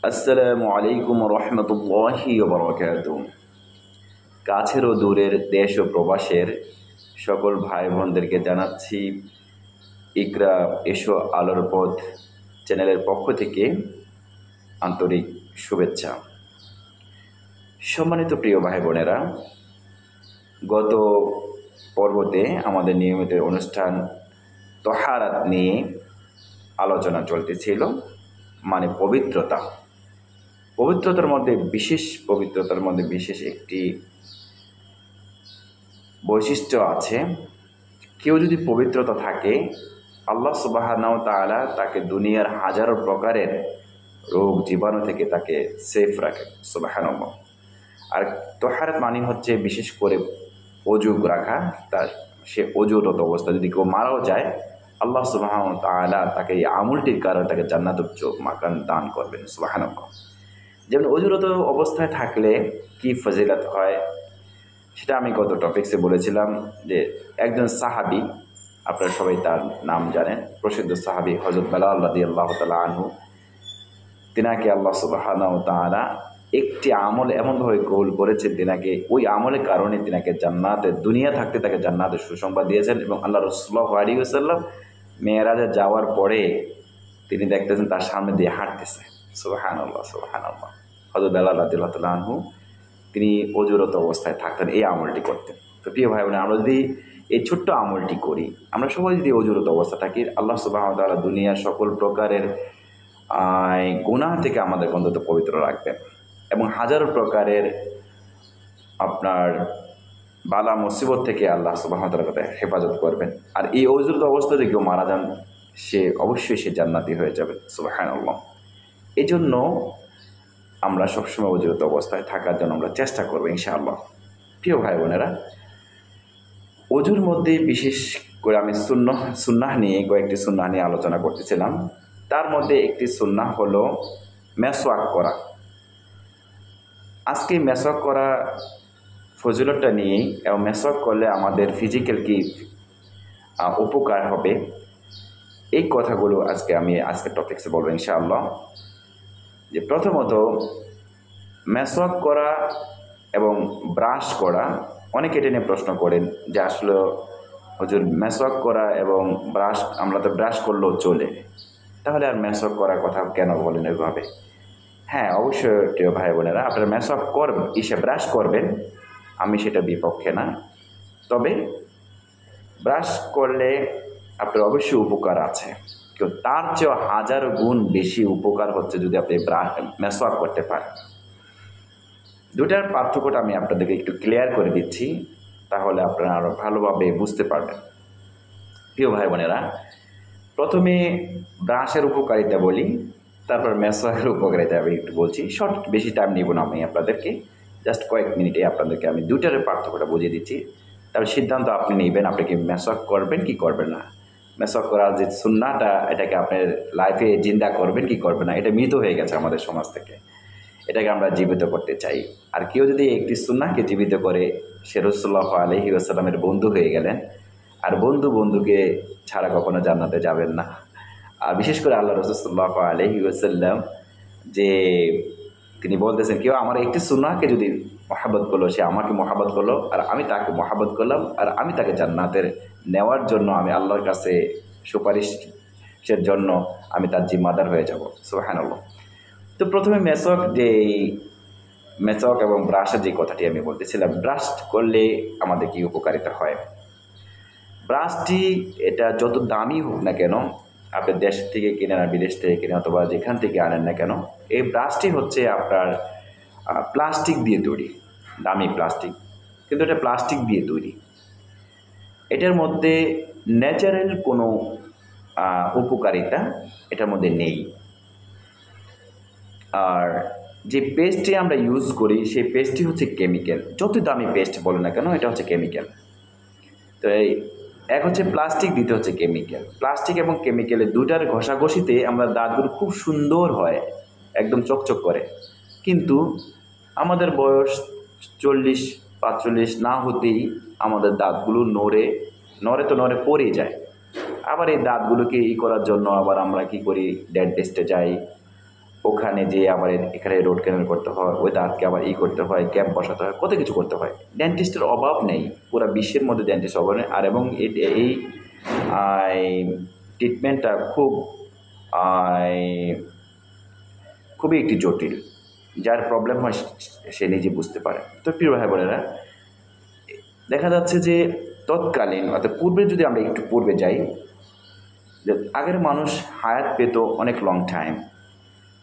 আসসালামু আলাইকুম রহমতুল্লাহি বারাকাতুহু। কাছের ও দূরের দেশ ও প্রবাসের সকল ভাই বোনদেরকে জানাচ্ছি ইকরা এসো আলোর পথ চ্যানেলের পক্ষ থেকে আন্তরিক শুভেচ্ছা। সম্মানিত প্রিয় ভাই বোনেরা, গত পর্বতে আমাদের নিয়মিত অনুষ্ঠান তহারাত নিয়ে আলোচনা চলতেছিল, মানে পবিত্রতার মধ্যে বিশেষ একটি বৈশিষ্ট্য আছে। কেউ যদি পবিত্রতা থাকে, আল্লাহ সুবহানাহু ওয়া তাআলা তাকে দুনিয়ার হাজারো প্রকারের রোগ জীবাণু থেকে তাকে সেফ রাখে। সুবহানাল্লাহ। আর তহারাত মানে হচ্ছে বিশেষ করে অজু রাখা। তার সে অজুরত অবস্থা যদি কেউ মারাও যায়, আল্লাহ সুবহানাহু ওয়া তাআলা তাকে এই আমলটির কারণে তাকে জান্নাতুল মাকান দান করবেন। সুবহানাল্লাহ। যেমন অজুরত অবস্থায় থাকলে কি ফজিলত হয়, সেটা আমি গত টপিক্সে বলেছিলাম যে একজন সাহাবী, আপনারা সবাই তার নাম জানেন, প্রসিদ্ধ সাহাবী হযরত বেলাল রাদিয়াল্লাহু তাআলা আনহু, তিনাকে আল্লাহ সুবহানাহু ওয়া তাআলা একটি আমল এমনভাবে কবুল করেছেন, তিনাকে ওই আমলের কারণে তিনাকে জান্নাতের দুনিয়া থাকতে তাকে জান্নাতের সুসংবাদ দিয়েছেন। এবং আল্লাহ রাসূল সাল্লাল্লাহু আলাইহি ওয়াসাল্লাম মেরাজে যাওয়ার পরে তিনি দেখতেছেন তার সামনে দিয়ে হাঁটতেছে। সুবহানাল্লাহ সুবহানাল্লাহ। হযরত বেলাল রাদিয়াল্লাহু তাআলা আনহু তিনি অজুরত অবস্থায় থাকতেন, এই আমলটি করতেন। তো প্রিয় ভাই বোনেরা, আমরা যদি এই ছোট্ট আমলটি করি, আমরা সবাই যদি অজুরত অবস্থা থাকি, আল্লাহ সুবহানাহু ওয়া তাআলা দুনিয়ার সকল প্রকারের গুনাহ থেকে আমাদের অন্তত পবিত্র রাখবেন এবং হাজারো প্রকারের আপনার বালা মুসিবত থেকে আল্লাহ সুবহানাহু ওয়া তাআলা হেফাজত করবেন। আর এই অজুরত অবস্থাতে কেউ মারা যান, সে অবশ্যই জান্নাতি হয়ে যাবে। সুবহানাল্লাহ। এই জন্য আমরা সবসময় অজুরত অবস্থায় থাকার জন্য আমরা চেষ্টা করবো ইনশাআল্লাহ। প্রিয় ভাই বোনেরা, অজুর মধ্যে বিশেষ করে আমি সুন্নাহ নিয়ে কয়েকটি সুন্নাহ নিয়ে আলোচনা করতেছিলাম। তার মধ্যে একটি সুন্নাহ হলো মেসওয়াক করা। আজকে মেসওয়াক করা ফজিলতটা নিয়ে, এবং মেসওয়াক করলে আমাদের ফিজিক্যাল কি উপকার হবে, এই কথাগুলো আজকের টপিক্সে বলবো ইনশাআল্লাহ। যে প্রথমত, মেসওয়াক করা এবং ব্রাশ করা, অনেকে এটা নিয়ে প্রশ্ন করেন যে আসলে হুজুর মেসওয়াক করা এবং ব্রাশ, আমরা তো ব্রাশ করলেও চলে, তাহলে আর মেসওয়াক করার কথা কেন বলেন এভাবে? হ্যাঁ, অবশ্যই প্রিয় ভাই বোনেরা, আপনারা মেসওয়াক ব্রাশ করবেন, আমি সেটা বিপক্ষে না। তবে ব্রাশ করলে আপনার অবশ্যই উপকার আছে, কিন্তু তার চেয়েও হাজার গুণ বেশি উপকার হচ্ছে যদি আপনি মেসওয়াক করতে পারেন। দুটার পার্থক্যটা আমি আপনাদেরকে একটু ক্লিয়ার করে দিচ্ছি, তাহলে আপনারা আরও ভালোভাবে বুঝতে পারবেন। প্রিয় ভাই বোনেরা, প্রথমে ব্রাশের উপকারিতা বলি, তারপর মেসওয়াকের উপকারিতা আমি একটু বলছি। বেশি টাইম নিব না, আমি আপনাদেরকে জাস্ট কয়েক মিনিটে আপনাদেরকে আমি দুটার পার্থক্যটা বুঝিয়ে দিচ্ছি। তারপর সিদ্ধান্ত আপনি নেবেন, আপনি কি মেসওয়াক করবেন কি করবেন না। মেসওয়াক করার যে সুন্নাহটা, এটাকে আপনার লাইফে জিন্দা করবেন কি করবেন না। এটা মৃত হয়ে গেছে আমাদের সমাজ থেকে, এটাকে আমরা জীবিত করতে চাই। আর কেউ যদি একটি সুন্নাহকে জীবিত করে, সে রাসূলুল্লাহ আলাইহি ওয়াসাল্লামের বন্ধু হয়ে গেলেন। আর বন্ধুকে ছাড়া কখনো জান্নাতে যাবেন না। আর বিশেষ করে আল্লাহ রাসূল সাল্লাল্লাহু আলাইহি ওয়াসাল্লাম যে তিনি বলতেছেন, কেউ আমার একটি সুন্নাহকে যদি মহাব্বত করলো, সে আমাকে মহাব্বত করলো, আর আমি তাকে মহাব্বত করলাম, আর আমি তাকে জান্নাতের নেওয়ার জন্য আমি আল্লাহর কাছে সুপারিশের জন্য আমি তার জিম্মাদার হয়ে যাব। সুবহানাল্লাহ। তো প্রথমে মেসওয়াক এবং ব্রাশের যে কথাটি আমি বলতেছিলাম, ব্রাশ করলে আমাদের কি উপকারিতা হয়। ব্রাশটি এটা যত দামি হোক না কেন, আপনি দেশ থেকে কিনেন আর বিদেশ থেকে কিনেন অথবা যেখান থেকে আনেন না কেন, এই ব্রাশটি হচ্ছে আপনার প্লাস্টিক দিয়ে তৈরি, দামি প্লাস্টিক, কিন্তু এটা প্লাস্টিক দিয়ে তৈরি। এটার মধ্যে ন্যাচারাল কোনো উপকারিতা এটার মধ্যে নেই। আর যে পেস্টটি আমরা ইউজ করি, সেই পেস্টটি হচ্ছে কেমিক্যাল। যত দামি পেস্ট বলে না কেন, এটা হচ্ছে কেমিক্যাল। তো এক হচ্ছে প্লাস্টিক, দ্বিতীয় হচ্ছে কেমিক্যাল। প্লাস্টিক এবং কেমিক্যালের দুটার ঘষাঘষিতে আমরা দাঁতগুলো খুব সুন্দর হয়, একদম চকচক করে। কিন্তু আমাদের বয়স 40-45 না হতেই আমাদের দাঁতগুলো নড়ে পড়ে যায়। আবার এই দাঁতগুলোকে করার জন্য আবার আমরা কি করি, ডেন্টিস্টে যাই, ওখানে যেয়ে আবার এখানে রোড ক্যানেল করতে হয়, ওই দাঁতকে আবার করতে হয়, ক্যাম্প বসাতে হয়, কত কিছু করতে হয়। ডেন্টিস্টের অভাব নেই, পুরো বিশ্বের মধ্যে ডেন্টিস্টের অভাব নেই। আর এবং এই ট্রিটমেন্টটা খুবই একটি জটিল, যার প্রবলেম হয় সে নিজে বুঝতে পারে। তো প্রিয় ভাই বোনেরা, দেখা যাচ্ছে যে তৎকালীন অর্থাৎ পূর্বে যদি আমরা একটু পূর্বে যাই, যে আগের মানুষ হায়াত পেত অনেক লং টাইম।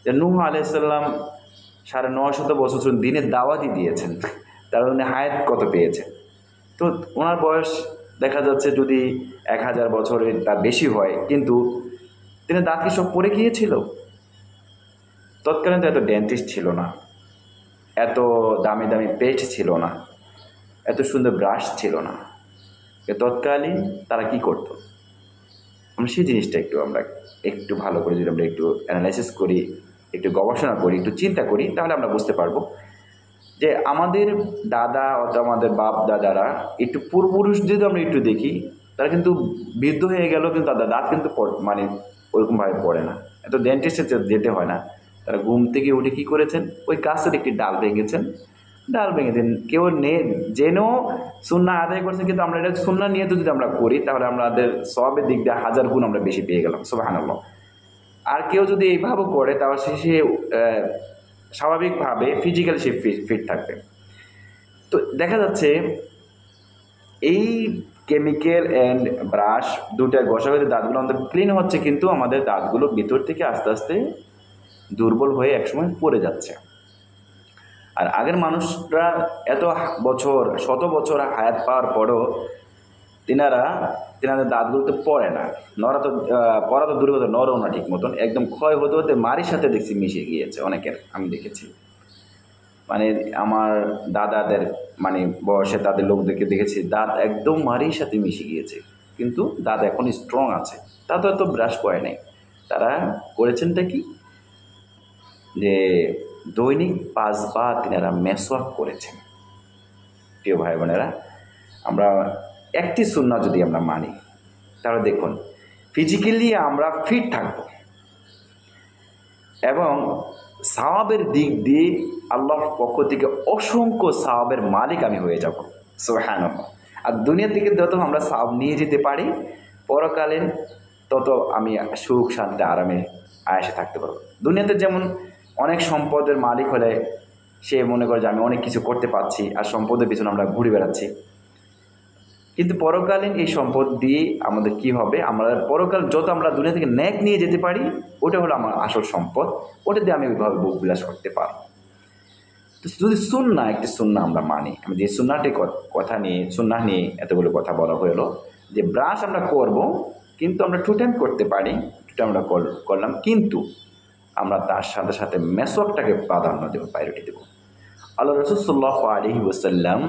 যে নূহ আলাইহিস সালাম 950 বছর দিনের দাওয়াতই দিয়েছেন, তার উনি হায়াত কত পেয়েছেন। তো ওনার বয়স দেখা যাচ্ছে যদি 1000 বছরের তার বেশি হয়, কিন্তু তিনি দাঁত কি সব পড়ে গিয়েছিল? তৎকালীন তো এত ডেন্টিস্ট ছিল না, এত দামি দামি পেস্ট ছিল না, এত সুন্দর ব্রাশ ছিল না। তৎকালীন তারা কি করতো, আমরা সেই জিনিসটা আমরা একটু ভালো করে যদি আমরা একটু অ্যানালাইসিস করি, একটু গবেষণা করি, একটু চিন্তা করি, তাহলে আমরা বুঝতে পারবো যে আমাদের দাদা অথবা আমাদের বাপ দাদারা একটু পূর্বপুরুষ যদি আমরা একটু দেখি, তারা কিন্তু বৃদ্ধ হয়ে গেল, কিন্তু তাদের দাঁত কিন্তু মানে ওইরকমভাবে পড়ে না, এত ডেন্টিস্টে যেতে হয় না। তারা ঘুম থেকে উঠে কী করেছেন, ওই গাছের একটি ডাল ভেঙেছেন, ডাল ভেঙে দেন, কেউ জেনেও সুন্নাহ আদায় করছে, কিন্তু আমরা এটা সুন্নাহ নিয়ে তো যদি আমরা করি, তাহলে আমাদের সবের দিক দিয়ে 1000 গুণ আমরা বেশি পেয়ে গেলাম, সুবহানাল্লাহ। আর কেউ যদি এইভাবে করে, তাহলে সে স্বাভাবিকভাবে ফিজিক্যালি সে ফিট থাকবে। তো দেখা যাচ্ছে এই কেমিক্যাল অ্যান্ড ব্রাশ দুটা ঘষাঘষি দাঁতগুলো আমাদের ক্লিন হচ্ছে, কিন্তু আমাদের দাঁতগুলো ভিতর থেকে আস্তে আস্তে দুর্বল হয়ে একসময় পড়ে যাচ্ছে। আর আগের মানুষরা এত বছর, শত বছর হায়াত পাওয়ার পরও তেনাদের দাঁতগুলো তো পড়ে না, পড়া তো দূরের কথা, নরও না ঠিক মতন, একদম ক্ষয় হতে হতে মাড়ির সাথে দেখছি মিশে গিয়েছে অনেকের, আমি দেখেছি। মানে আমার দাদাদের বয়সে তাদের লোকদেরকে দেখেছি, দাঁত একদম মাড়ির সাথে মিশে গিয়েছে, কিন্তু দাঁত এখন স্ট্রং আছে। তা তো এত ব্রাশ করে নাই, তারা করেছেনটা কি, যে দৈনিক 5 বার তিনারা মেসওয়াক করেছেন। প্রিয় ভাই বোনেরা, আমরা একটি সুন্নাহ যদি আমরা মানি, তাহলে দেখুন ফিজিক্যালি আমরা ফিট থাকব, এবং সওয়াবের দিক দিয়ে আল্লাহর পক্ষ থেকে অসংখ্য সওয়াবের মালিক আমি হয়ে যাব, সুবহানাল্লাহ। আর দুনিয়া থেকে যত আমরা সওয়াব নিয়ে যেতে পারি, পরকালীন তত আমি সুখ শান্তি আরামে আয়েশে থাকতে পারবো। দুনিয়াতে যেমন অনেক সম্পদের মালিক হলে সে মনে করে যে আমি অনেক কিছু করতে পারছি, আর সম্পদের পিছনে আমরা ঘুরে বেড়াচ্ছি, কিন্তু পরকালীন এই সম্পদ দিয়ে আমাদের কি হবে, আমরা পরকাল যত আমরা দুনিয়া থেকে ন্যাক নিয়ে যেতে পারি, ওটা হলো আমার আসল সম্পদ, ওটা দিয়ে আমি ওইভাবে বুক বিলাস করতে পারবো। তো যদি একটি সুন্নাহ আমরা মানি, আমি যে সুন্নাহটি কথা নিয়ে সুন্নাহ নিয়ে এতগুলো কথা বলা হলো, যে ব্রাশ আমরা করব, কিন্তু আমরা 2 টাইম করতে পারি, 2 টাইম আমরা করলাম, কিন্তু আমরা তার সাথে সাথে মেসওয়াকটাকে প্রাধান্য দেব, প্রায়োরিটি দেব। আল্লাহ রাসূল সাল্লাল্লাহু আলাইহি ওয়াসাল্লাম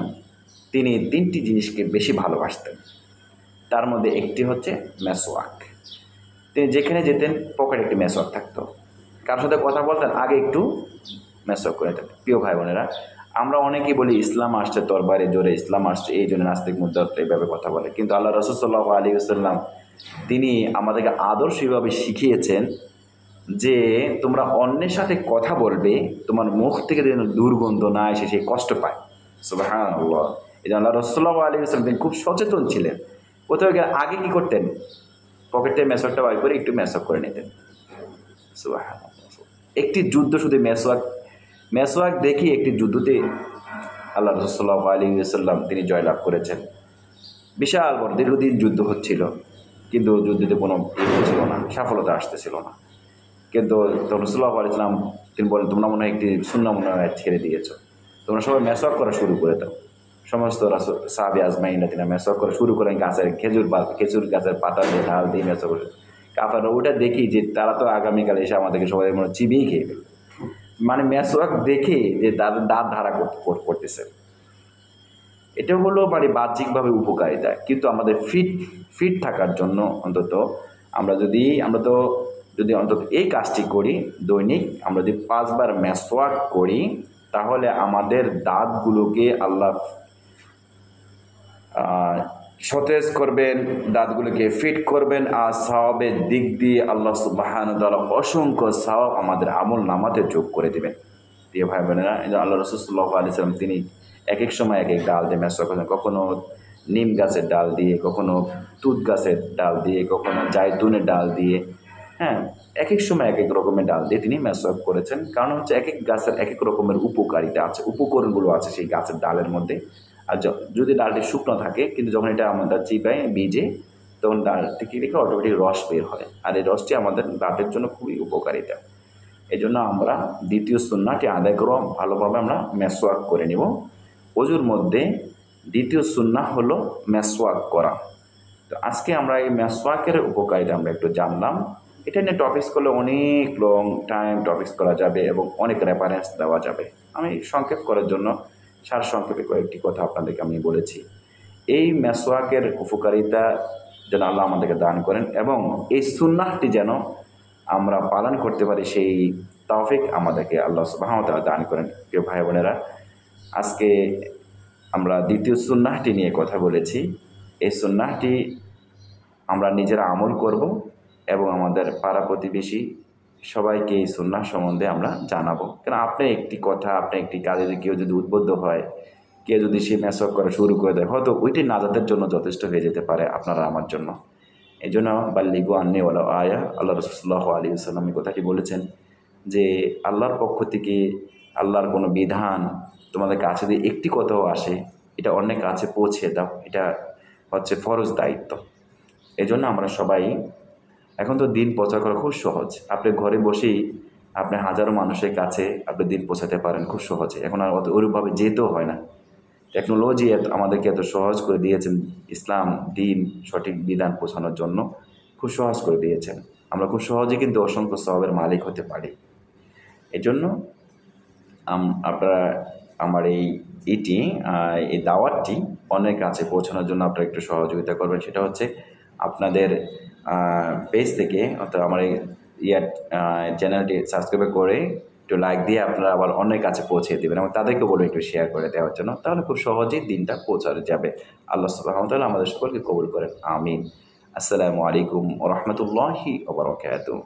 তিনি 3টি জিনিসকে বেশি ভালোবাসতেন, তার মধ্যে একটি হচ্ছে মেসওয়াক। তিনি যেখানে যেতেন পকেটে একটি মেসওয়াক থাকতো, কারোর সাথে কথা বলতেন আগে একটু মেসওয়াক করে নিতেন। প্রিয় ভাই বোনেরা, আমরা অনেকেই বলি ইসলাম আসছে তরবারে জোরে, ইসলাম আসছে এই জন্য নাস্তিক মুদ্রাত এইভাবে কথা বলে, কিন্তু আল্লাহ রাসূল সাল্লাল্লাহু আলাইহি ওয়াসাল্লাম তিনি আমাদেরকে আদর্শভাবে শিখিয়েছেন যে তোমরা অন্যের সাথে কথা বলবে, তোমার মুখ থেকে যেন দুর্গন্ধ না এসে সে কষ্ট পায়, সুবহানাল্লাহ। এই জন্য আল্লাহ রাসূল সাল্লাল্লাহু আলাইহি ওয়াসাল্লাম তিনি খুব সচেতন ছিলেন। কোথাও গেলে আগে কী করতেন, পকেটে মেসওয়াকটা বার করে একটু মেসওয়াক করে নিতেন, সুবহানাল্লাহ। একটি যুদ্ধ, শুধু মেসওয়াক দেখি একটি যুদ্ধতে আল্লাহ রাসূল সাল্লাল্লাহু আলাইহি ওয়াসাল্লাম তিনি জয়লাভ করেছেন। বিশাল বড় দীর্ঘদিন যুদ্ধ হচ্ছিল, কিন্তু যুদ্ধতে কোনো ছিল না, সফলতা আসতেছিল না। কিন্তু রাসূলুল্লাহ সাল্লাল্লাহু আলাইহি ওয়াসাল্লাম তিনি বলেন, তোমরা মনে হয় একটি সুন্নাহ মনে হয় ছেড়ে দিয়েছ, তোমরা সবাই মেসওয়াক করা শুরু করে দাও। সমস্ত সাহাবী আজমাইনরা তিনি মেসওয়াক করা শুরু করেন, খেজুর গাছের পাতা দিয়ে ঢাল দিয়ে মেসওয়াক করে। কাফেররা ওটা দেখি যে তারা তো আগামীকাল এসে আমাদেরকে সবাই মনে চিবিয়েই খেয়ে ফেলবে, মেসওয়াক দেখে যে তাদের দাঁত ধারা করতেছে। এটা হলো বাহ্যিকভাবে উপকারিতা, কিন্তু আমাদের ফিট থাকার জন্য অন্তত আমরা যদি অন্তত এই কাজটি করি, দৈনিক আমরা যদি 5 বার মেসওয়াক করি, তাহলে আমাদের দাঁতগুলোকে আল্লাহ সতেজ করবেন, দাঁতগুলোকে ফিট করবেন, আর সওয়াবের দিক দিয়ে আল্লাহ সুবহানাহু ওয়া তাআলা অসংখ্য সওয়াব আমাদের আমল নামাতে যোগ করে দেবেন। প্রিয় ভাই বোনেরা, আল্লাহ রাসূল সাল্লাল্লাহু আলাইহি সাল্লাম তিনি এক এক সময় এক এক ডাল দিয়ে মেসওয়াক করেন। কখনো নিম গাছের ডাল দিয়ে, কখনো তুত গাছের ডাল দিয়ে, কখনো জায়তুনের ডাল দিয়ে, হ্যাঁ, এক এক সময় এক এক রকমের ডাল দিয়ে তিনি মেসওয়াক করেছেন। কারণ হচ্ছে এক এক গাছের এক এক রকমের উপকারিতা আছে, উপকরণগুলো আছে সেই গাছের ডালের মধ্যে। আর যদি ডালটি শুকনো থাকে, কিন্তু যখন এটা আমরা চিবাই ভিজে, তখন ডাল থেকে রেখে অটোমেটিক রস বের হয়, আর এই রসটি আমাদের দাঁতের জন্য খুবই উপকারিতা। এই জন্য আমরা দ্বিতীয় সুন্নাহটি আদায় করব, ভালোভাবে আমরা মেসওয়াক করে নেব। ওযুর মধ্যে দ্বিতীয় সুন্নাহ হলো মেসওয়াক করা। তো আজকে আমরা এই মেসওয়াকের উপকারিতা আমরা একটু জানলাম। এটা নিয়ে টপিক্স করলে অনেক লং টাইম টপিক্স করা যাবে এবং অনেক রেফারেন্স দেওয়া যাবে। আমি সংক্ষেপ করার জন্য সারসংক্ষেপে কয়েকটি কথা আপনাদেরকে আমি বলেছি। এই মেসওয়াকের উপকারিতা যেন আল্লাহ আমাদেরকে দান করেন এবং এই সুন্নাহটি যেন আমরা পালন করতে পারি, সেই তৌফিক আমাদেরকে আল্লাহ সুবহানাহু ওয়া তাআলা দান করেন। প্রিয় ভাই বোনেরা, আজকে আমরা দ্বিতীয় সুন্নাহটি নিয়ে কথা বলেছি। এই সুন্নাহটি আমরা নিজেরা আমল করব এবং আমাদের পাড়া প্রতিবেশী সবাইকে এই সুন্নাহ সম্বন্ধে আমরা জানাবো। কারণ আপনি একটি কথা, আপনি একটি কাজে কেউ যদি উদ্বুদ্ধ হয়, কেউ যদি সে মেসওয়াক করা শুরু করে দেয়, হয়তো ওইটি নাজাতের জন্য যথেষ্ট হয়ে যেতে পারে আপনারা আমার জন্য। এই জন্য বাল্লিগু আন্নি ওয়ালাউ আয়া, আল্লাহ রাসূল সাল্লাল্লাহু আলাইহি ওয়াসাল্লাম এই কথাটি বলেছেন যে আল্লাহর পক্ষ থেকে আল্লাহর কোনো বিধান তোমাদের কাছে যদি একটি কথাও আসে, এটা অন্যের কাছে পৌঁছে দাও। এটা হচ্ছে ফরজ দায়িত্ব। এই জন্য আমরা সবাই, এখন তো দিন প্রচার করা খুব সহজ। আপনি ঘরে বসেই আপনি হাজারো মানুষের কাছে আপনি দিন পৌঁছাতে পারেন খুব সহজে। এখন আর ওইভাবে যেতেও হয় না। টেকনোলজি আমাদেরকে এত সহজ করে দিয়েছেন, ইসলাম দিন সঠিক বিধান পৌঁছানোর জন্য খুব সহজ করে দিয়েছেন। আমরা খুব সহজে কিন্তু অসংখ্য সওয়াবের মালিক হতে পারি। এই জন্য আপনারা আমার এই দাওয়াতটি অন্যের কাছে পৌঁছানোর জন্য আপনারা একটু সহযোগিতা করবেন। সেটা হচ্ছে আপনাদের পেজ থেকে, অর্থাৎ আমার এই চ্যানেলটি সাবস্ক্রাইব করে একটু লাইক দিয়ে আপনারা আবার অন্যের কাছে পৌঁছে দেবেন এবং তাদেরকে বলবেন একটু শেয়ার করে দেওয়ার জন্য। তাহলে খুব সহজেই দিনটা পৌঁছানো যাবে। আল্লাহ সুবহানাহু ওয়া তাআলা আমাদের সকলকে কবুল করেন। আমিন। আসসালামু আলাইকুম ওয়া রাহমাতুল্লাহি ওয়া বারাকাতুহু।